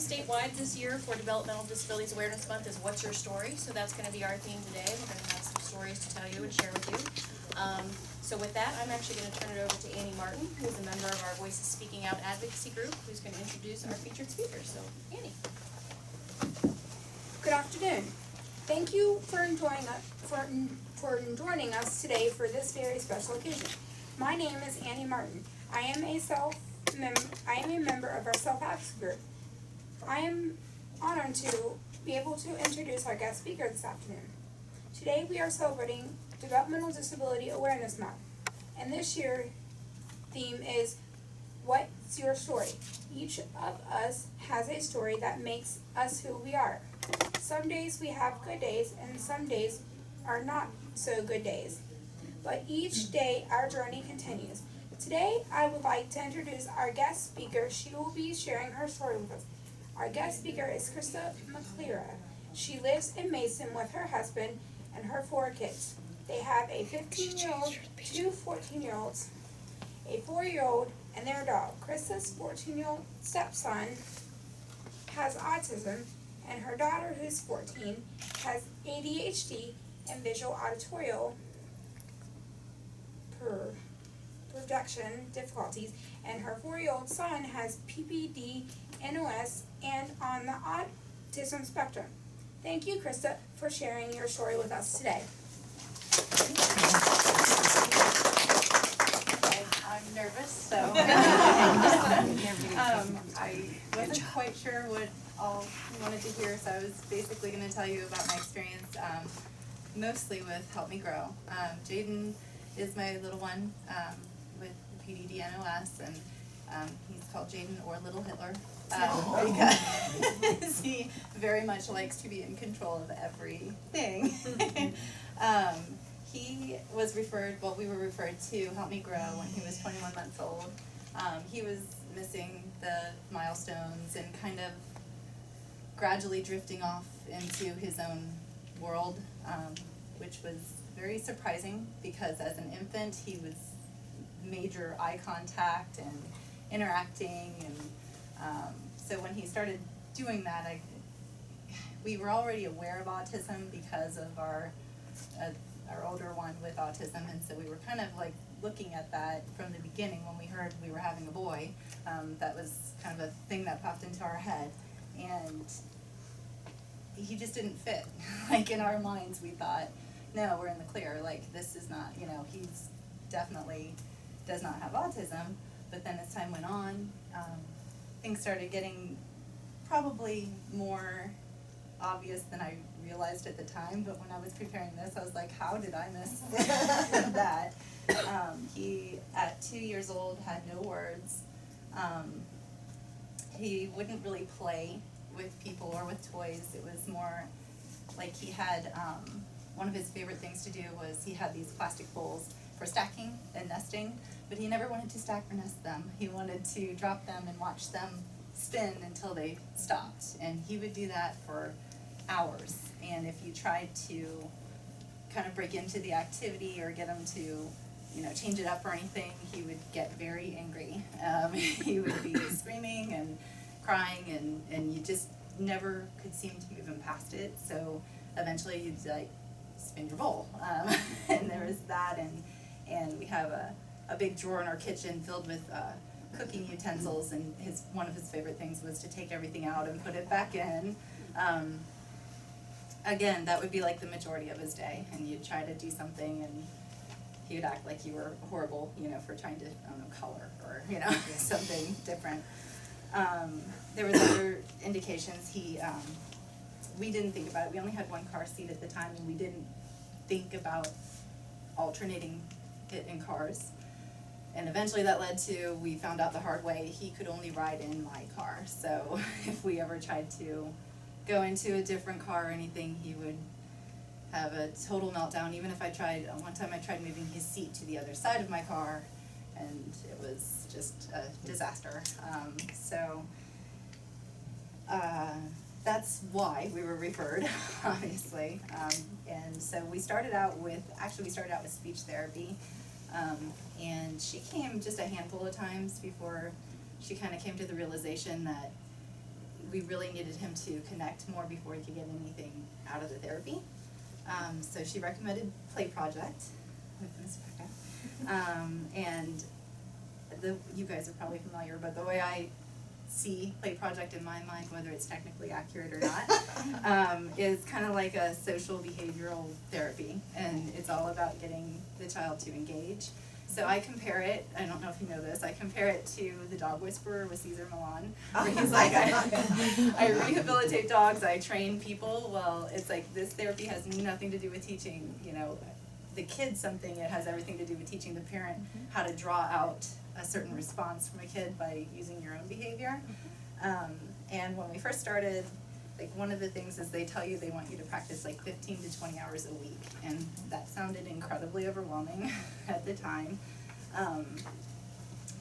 statewide this year for Developmental Disabilities Awareness Month is What's Your Story? So that's going to be our theme today. We're going to have some stories to tell you and share with you. So with that, I'm actually going to turn it over to Annie Martin, who's a member of our Voices Speaking Out advocacy group, who's going to introduce our featured speaker. So, Annie. Good afternoon. Thank you for joining us today for this very special occasion. My name is Annie Martin. I am a member of our self-advocacy group. I am honored to be able to introduce our guest speaker this afternoon. Today we are celebrating Developmental Disability Awareness Month, and this year's theme is What's Your Story? Each of us has a story that makes us who we are. Some days we have good days, and some days are not so good days. But each day our journey continues. Today I would like to introduce our guest speaker. She will be sharing her story with us. Our guest speaker is Crysta McCray. She lives in Mason with her husband and her 4 kids. They have a 15-year-old, 2 14-year-olds, a 4-year-old, and their dog. Crysta's 14-year-old stepson has autism, and her daughter, who's 14, has ADHD and visual auditorial production difficulties, and her 4-year-old son has PPD, NOS, and on the autism spectrum. Thank you, Crysta, for sharing your story with us today. I'm nervous, so I wasn't quite sure what all you wanted to hear, so I was basically going to tell you about my experience, mostly with Help Me Grow. Jaden is my little one with PDD NOS, and he's called Jaden or Little Hitler because he very much likes to be in control of everything. He was referred, well, we were referred to Help Me Grow when he was 21 months old. He was missing the milestones and kind of gradually drifting off into his own world, which was very surprising because as an infant he was major eye contact and interacting, and so when he started doing that, we were already aware of autism because of our older one with autism, and so we were kind of like looking at that from the beginning when we heard we were having a boy. That was kind of a thing that popped into our head, and he just didn't fit. Like in our minds we thought, no, we're in the clear, like this is not, he's definitely does not have autism. But then as time went on, things started getting probably more obvious than I realized at the time, but when I was preparing this, I was like, how did I miss that? He, at 2 years old, had no words. He wouldn't really play with people or with toys. It was more like he had, one of his favorite things to do was he had these plastic bowls for stacking and nesting, but he never wanted to stack or nest them. He wanted to drop them and watch them spin until they stopped, and he would do that for hours. And if you tried to kind of break into the activity or get him to, change it up or anything, he would get very angry. He would be screaming and crying, and you just never could seem to move him past it. So eventually you'd like spin your bowl, and there was that, and we have a big drawer in our kitchen filled with cooking utensils, and one of his favorite things was to take everything out and put it back in. Again, that would be like the majority of his day, and you'd try to do something and he would act like you were horrible, for trying to, color or, something different. There was other indications. We didn't think about it. We only had one car seat at the time, and we didn't think about alternating it in cars. And eventually that led to, we found out the hard way, he could only ride in my car. So if we ever tried to go into a different car or anything, he would have a total meltdown. Even if one time I tried moving his seat to the other side of my car, and it was just a disaster. That's why we were referred, obviously. And so we started out with speech therapy. And she came just a handful of times before she kind of came to the realization that we really needed him to connect more before he could get anything out of the therapy. So she recommended Play Project with Miss Becca. And you guys are probably familiar, but the way I see Play Project in my mind, whether it's technically accurate or not, is kind of like a social behavioral therapy, and it's all about getting the child to engage. So I compare it, I don't know if you know this, I compare it to The Dog Whisperer with Cesar Millan, where he's like, I rehabilitate dogs, I train people. Well, it's like this therapy has nothing to do with teaching, you know, the kid something. It has everything to do with teaching the parent how to draw out a certain response from a kid by using your own behavior. And when we first started, like one of the things is they tell you they want you to practice like 15 to 20 hours a week, and that sounded incredibly overwhelming at the time.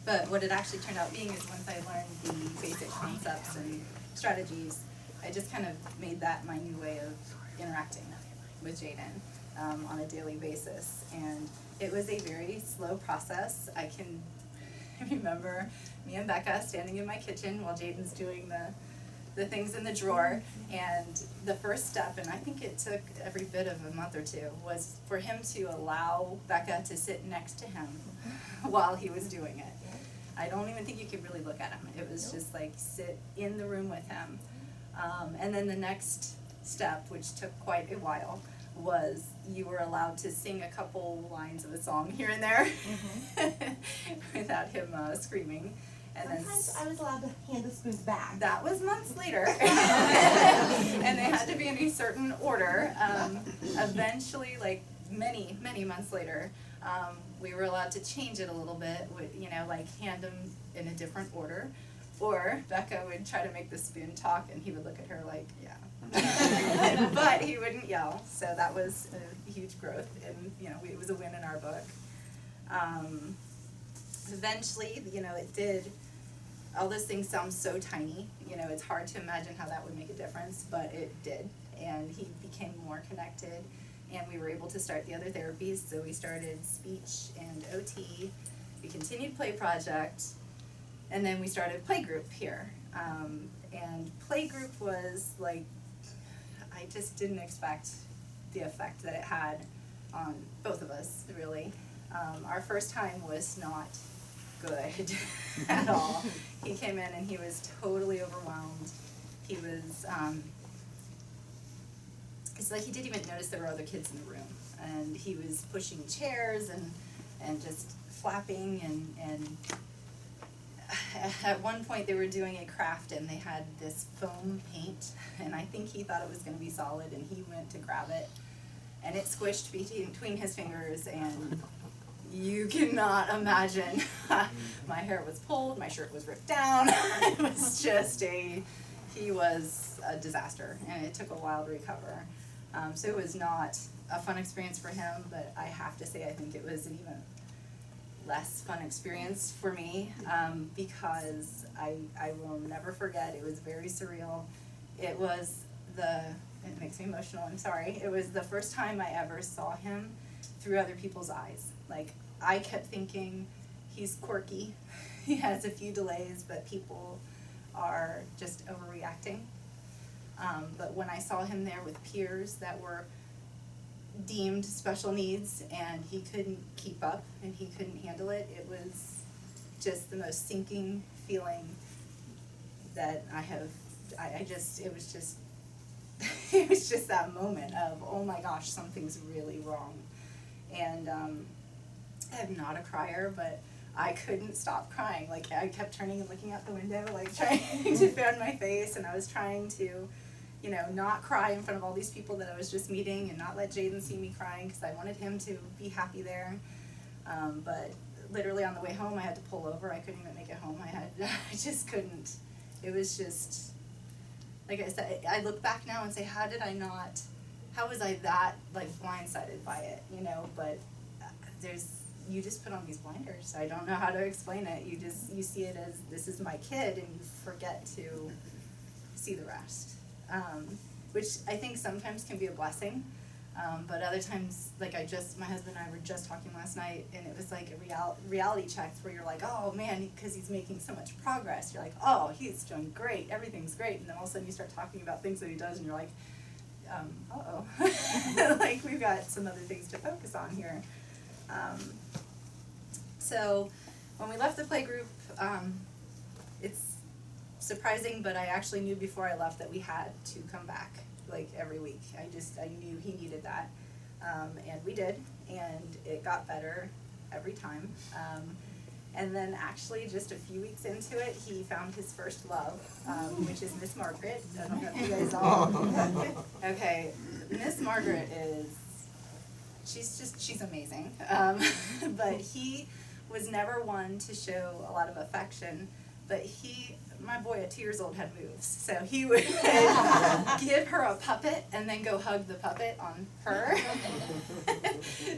But what it actually turned out being is once I learned the basic concepts and strategies, I just kind of made that my new way of interacting with Jaden on a daily basis. And it was a very slow process. I can remember me and Becca standing in my kitchen while Jaden's doing the things in the drawer, and the first step, and I think it took every bit of a month or two, was for him to allow Becca to sit next to him while he was doing it. I don't even think you could really look at him. It was just like sit in the room with him. And then the next step, which took quite a while, was you were allowed to sing a couple lines of a song here and there without him screaming. And sometimes I was allowed to hand the spoons back. That was months later. And they had to be in a certain order. Eventually, like many months later, we were allowed to change it a little bit, you know, like hand them in a different order. Or Becca would try to make the spoon talk, and he would look at her like, yeah. But he wouldn't yell, so that was a huge growth, and you know, it was a win in our book. Eventually, you know, it did. All those things sound so tiny, you know, it's hard to imagine how that would make a difference, but it did, and he became more connected, and we were able to start the other therapies. So we started speech and OT, we continued Play Project, and then we started Playgroup here. And Playgroup was like, I just didn't expect the effect that it had on both of us, really. Our first time was not good at all. He came in and he was totally overwhelmed. He was, it's like he didn't even notice there were other kids in the room. And he was pushing chairs and just flapping and at one point they were doing a craft and they had this foam paint, and I think he thought it was going to be solid, and he went to grab it and it squished between his fingers, and you cannot imagine. My hair was pulled, my shirt was ripped down. It was just he was a disaster, and it took a while to recover. So it was not a fun experience for him, but I have to say I think it was an even less fun experience for me, because I will never forget. It was very surreal. It makes me emotional, I'm sorry. It was the first time I ever saw him through other people's eyes. Like, I kept thinking, he's quirky, he has a few delays, but people are just overreacting. But when I saw him there with peers that were deemed special needs and he couldn't keep up and he couldn't handle it, it was just the most sinking feeling that I have. It was just that moment of, oh my gosh, something's really wrong. And I'm not a crier, but I couldn't stop crying. Like, I kept turning and looking out the window, like trying to fan my face, and I was trying to, you know, not cry in front of all these people that I was just meeting and not let Jaden see me crying because I wanted him to be happy there. But literally on the way home I had to pull over. I couldn't even make it home. I just couldn't. It was just, like I said, I look back now and say, how was I that, like, blindsided by it, you know? But you just put on these blinders. I don't know how to explain it. You see it as, this is my kid, and you forget to see the rest. Which I think sometimes can be a blessing. But other times, like my husband and I were just talking last night, and it was like a reality checks where you're like, oh man, because he's making so much progress. You're like, oh, he's doing great, everything's great, and then all of a sudden you start talking about things that he does, and you're like, uh-oh, like we've got some other things to focus on here. So when we left the playgroup, it's surprising, but I actually knew before I left that we had to come back like every week. I knew he needed that, and we did, and it got better every time. And then actually just a few weeks into it, he found his first love, which is Miss Margaret. I don't know if you guys all, okay, Miss Margaret she's amazing. But he was never one to show a lot of affection, but my boy at 2 years old had moves, so he would give her a puppet and then go hug the puppet on her.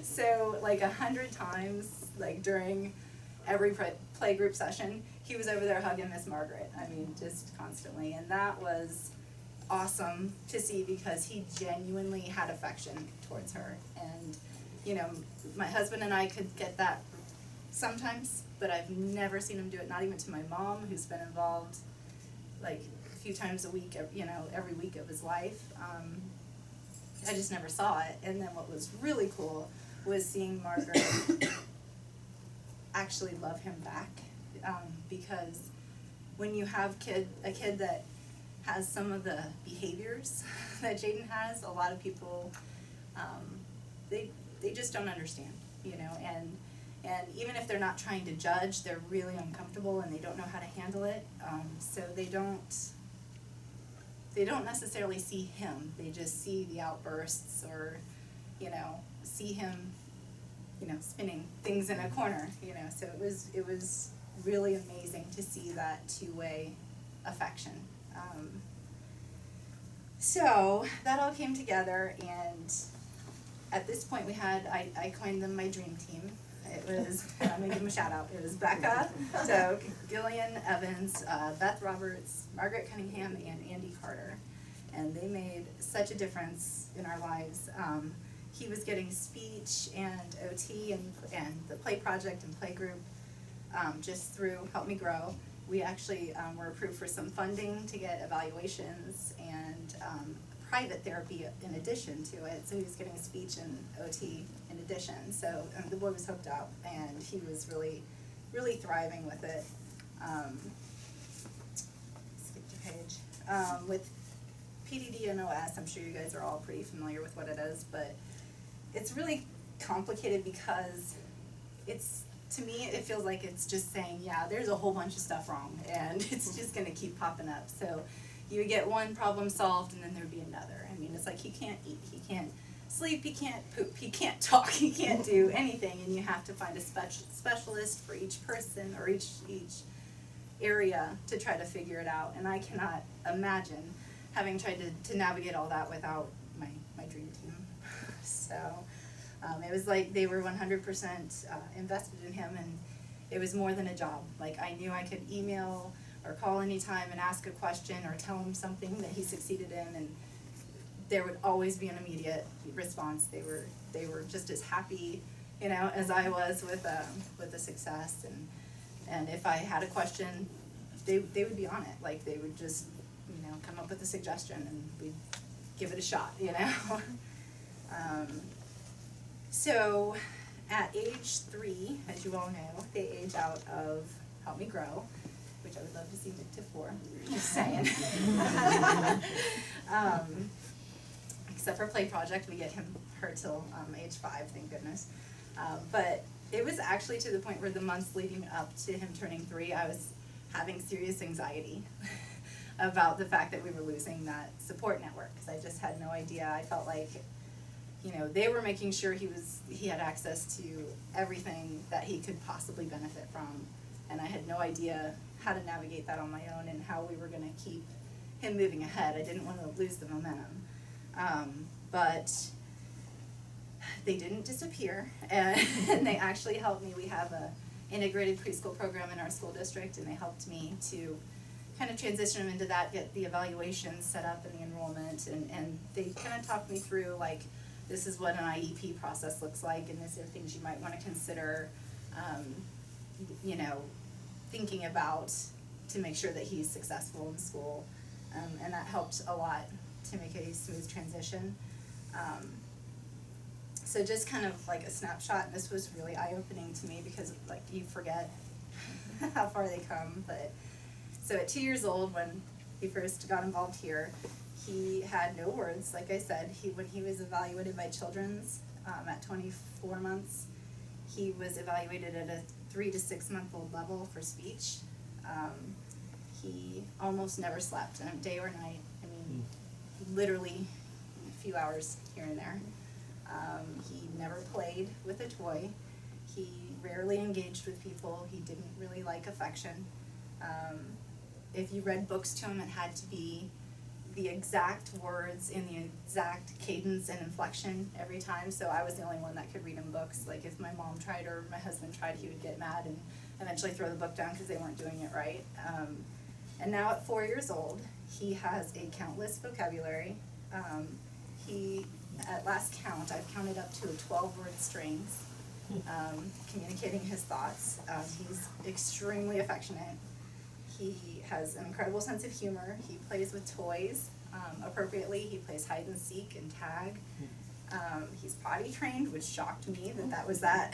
So like 100 times, like during every play group session, he was over there hugging Miss Margaret. I mean, just constantly, and that was awesome to see because he genuinely had affection towards her. And you know, my husband and I could get that sometimes, but I've never seen him do it, not even to my mom, who's been involved like a few times a week, you know, every week of his life. I just never saw it. And then what was really cool was seeing Margaret actually love him back, because when you have a kid that has some of the behaviors that Jaden has, a lot of people, they just don't understand, you know, and even if they're not trying to judge, they're really uncomfortable and they don't know how to handle it, so they don't necessarily see him, they just see the outbursts or, you know, see him, you know, spinning things in a corner, you know, so it was really amazing to see that two-way affection. So that all came together, and at this point I coined them my dream team. It was, I'm gonna give them a shout out, it was Becca, so Gillian Evans, Beth Roberts, Margaret Cunningham, and Andy Carter. And they made such a difference in our lives. He was getting speech and OT and the play project and play group just through Help Me Grow. We actually were approved for some funding to get evaluations and private therapy in addition to it. So he was getting speech and OT in addition. So the boy was hooked up and he was really, really thriving with it. Skip to page. With PDD and OS, I'm sure you guys are all pretty familiar with what it is, but it's really complicated because to me, it feels like it's just saying, yeah, there's a whole bunch of stuff wrong, and it's just going to keep popping up. So you would get one problem solved, and then there'd be another. I mean, it's like he can't eat, he can't sleep, he can't poop, he can't talk, he can't do anything, and you have to find a specialist for each person or each area to try to figure it out. And I cannot imagine having tried to navigate all that without my dream team. So it was like they were 100% invested in him, and it was more than a job. Like I knew I could email or call anytime and ask a question or tell him something that he succeeded in, and there would always be an immediate response. They were just as happy, you know, as I was with the success. And if I had a question, they would be on it. Like they would just, you know, come up with a suggestion and we'd give it a shot, you know. So at age 3, as you all know, they age out of Help Me Grow, which I would love to see Nick to 4, just saying. Except for Play Project, we get her till age 5, thank goodness. But it was actually to the point where the months leading up to him turning 3, I was having serious anxiety about the fact that we were losing that support network, because I just had no idea. I felt like, you know, they were making sure he had access to everything that he could possibly benefit from, and I had no idea how to navigate that on my own and how we were going to keep him moving ahead. I didn't want to lose the momentum, but they didn't disappear, and they actually helped me. We have a integrated preschool program in our school district, and they helped me to kind of transition them into that, get the evaluations set up and the enrollment, and they kind of talked me through like this is what an IEP process looks like, and these are things you might want to consider, you know, thinking about to make sure that he's successful in school. And that helped a lot to make a smooth transition. So just kind of like a snapshot, and this was really eye-opening to me because like you forget how far they come. But so at 2 years old, when he first got involved here, he had no words. Like I said, when he was evaluated by Children's at 24 months, he was evaluated at a 3 to 6 month old level for speech. He almost never slept, day or night. I mean, literally a few hours here and there. He never played with a toy. He rarely engaged with people. He didn't really like affection. If you read books to him, it had to be the exact words in the exact cadence and inflection every time. So I was the only one that could read him books. Like if my mom tried or my husband tried, he would get mad and eventually throw the book down because they weren't doing it right. And now at 4 years old, he has a countless vocabulary. He, at last count, I've counted up to a 12-word string, communicating his thoughts. He's extremely affectionate. He has an incredible sense of humor. He plays with toys appropriately. He plays hide and seek and tag. He's potty trained, which shocked me that was that,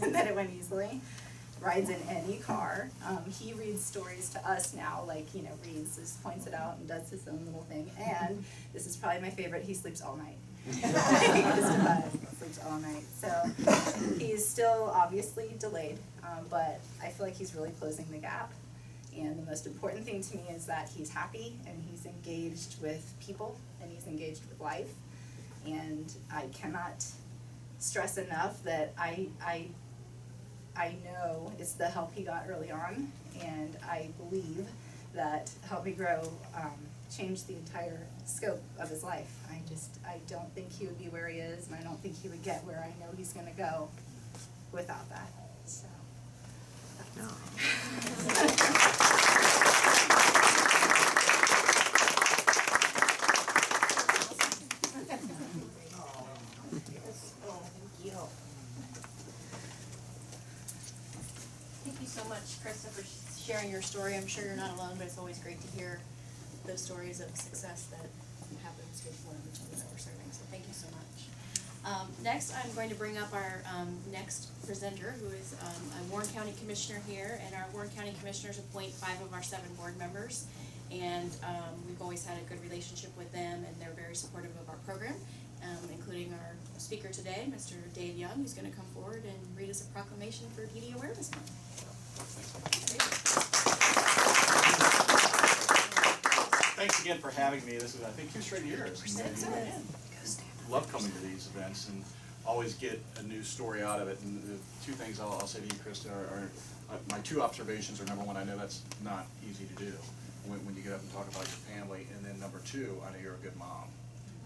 that it went easily. Rides in any car. He reads stories to us now, like, you know, reads, just points it out and does his own little thing. And this is probably my favorite, he sleeps all night. He sleeps all night. So he's still obviously delayed, but I feel like he's really closing the gap. And the most important thing to me is that he's happy and he's engaged with people and he's engaged with life. And I cannot stress enough that I know it's the help he got early on, and I believe that Help Me Grow changed the entire scope of his life. I don't think he would be where he is, and I don't think he would get where I know he's gonna go without that, so. Thank you so much, Crysta, for sharing your story. I'm sure you're not alone, but it's always great to hear those stories of success that happens with one of the children that we're serving, so thank you so much. Next, I'm going to bring up our next presenter, who is a Warren County Commissioner here, and our Warren County Commissioners appoint 5 of our 7 board members, and we've always had a good relationship with them, and they're very supportive of our program, including our speaker today, Mr. Dave Young, who's going to come forward and read us a proclamation for PD Awareness Month. Thanks again for having me. This is, I think, 2 straight years. Love coming to these events and always get a new story out of it. And the 2 things I'll say to you, Crysta, are my 2 observations are, number 1, I know that's not easy to do when you get up and talk about your family, and then number 2, I know you're a good mom,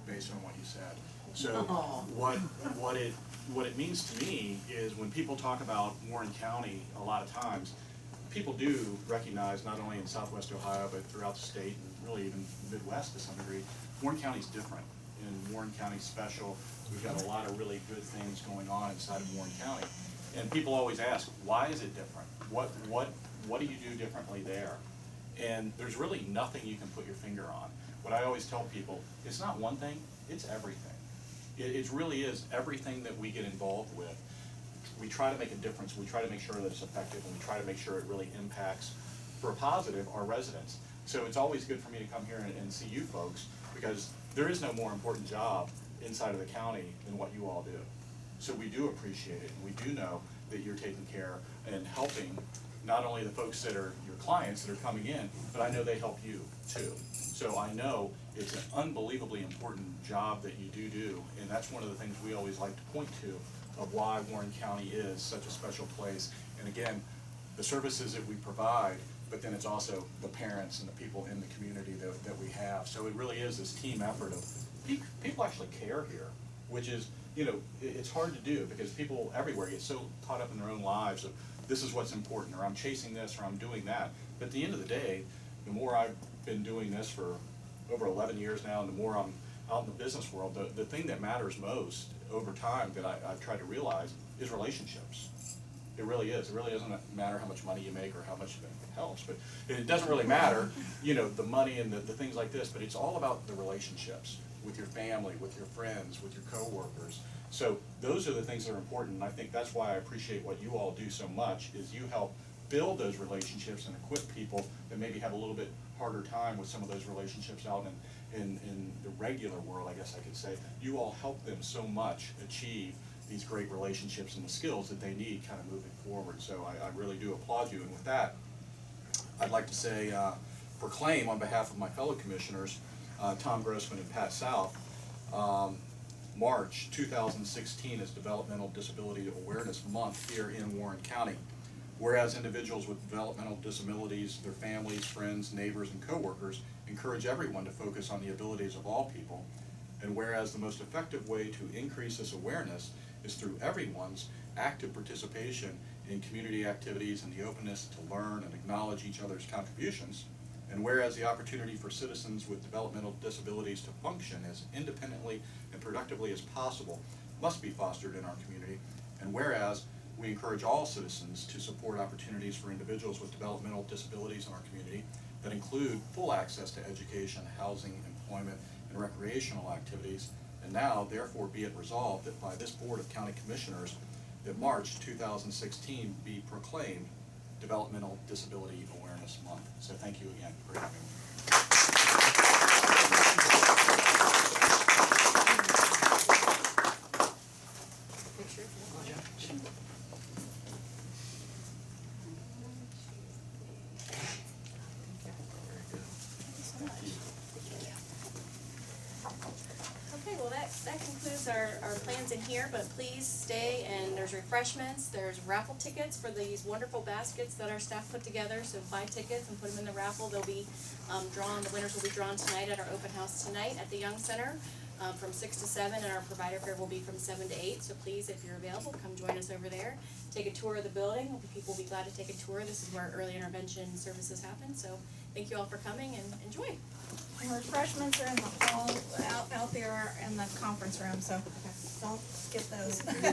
based on what you said. So what it means to me is when people talk about Warren County, a lot of times, people do recognize, not only in Southwest Ohio, but throughout the state, and really even the Midwest to some degree, Warren County's different. And Warren County's special. We've got a lot of really good things going on inside of Warren County. And people always ask, why is it different? What do you do differently there? And there's really nothing you can put your finger on. What I always tell people, it's not one thing, it's everything. It really is everything that we get involved with. We try to make a difference, we try to make sure that it's effective, and we try to make sure it really impacts, for a positive, our residents. So it's always good for me to come here and see you folks, because there is no more important job inside of the county than what you all do. So we do appreciate it, and we do know that you're taking care and helping not only the folks that are your clients that are coming in, but I know they help you too. So I know it's an unbelievably important job that you do, and that's one of the things we always like to point to of why Warren County is such a special place. And again, the services that we provide, but then it's also the parents and the people in the community that we have. So it really is this team effort of people actually care here, which is, you know, it's hard to do because people everywhere get so caught up in their own lives of this is what's important, or I'm chasing this, or I'm doing that. But at the end of the day, the more I've been doing this for over 11 years now, and the more out in the business world, the thing that matters most over time that I've tried to realize is relationships. It really is. It really doesn't matter how much money you make or how much it helps, but it doesn't really matter, you know, the money and the things like this, but it's all about the relationships with your family, with your friends, with your coworkers. So those are the things that are important, and I think that's why I appreciate what you all do so much, is you help build those relationships and equip people that maybe have a little bit harder time with some of those relationships out in the regular world, I guess I could say. You all help them so much achieve these great relationships and the skills that they need kind of moving forward. So I really do applaud you, and with that, I'd like to say, proclaim on behalf of my fellow commissioners, Tom Grossman and Pat South, March 2016 is Developmental Disability Awareness Month here in Warren County. Whereas individuals with developmental disabilities, their families, friends, neighbors, and coworkers encourage everyone to focus on the abilities of all people, and whereas the most effective way to increase this awareness is through everyone's active participation in community activities and the openness to learn and acknowledge each other's contributions, and whereas the opportunity for citizens with developmental disabilities to function as independently and productively as possible must be fostered in our community, and whereas we encourage all citizens to support opportunities for individuals with developmental disabilities in our community that include full access to education, housing, employment, and recreational activities. And now, therefore, be it resolved that by this Board of County Commissioners that March 2016 be proclaimed Developmental Disability Awareness Month. So thank you again for having me. Picture. Okay, well that concludes our plans in here, but please stay, and there's refreshments, there's raffle tickets for these wonderful baskets that our staff put together, so buy tickets and put them in the raffle. They'll be drawn, the winners will be drawn tonight at our open house tonight at the Young Center from 6 to 7, and our provider fair will be from 7 to 8, so please, if you're available, come join us over there. Take a tour of the building. People will be glad to take a tour. This is where early intervention services happen, so thank you all for coming and enjoy. And refreshments are in the hall, out there in the conference room, so don't skip those.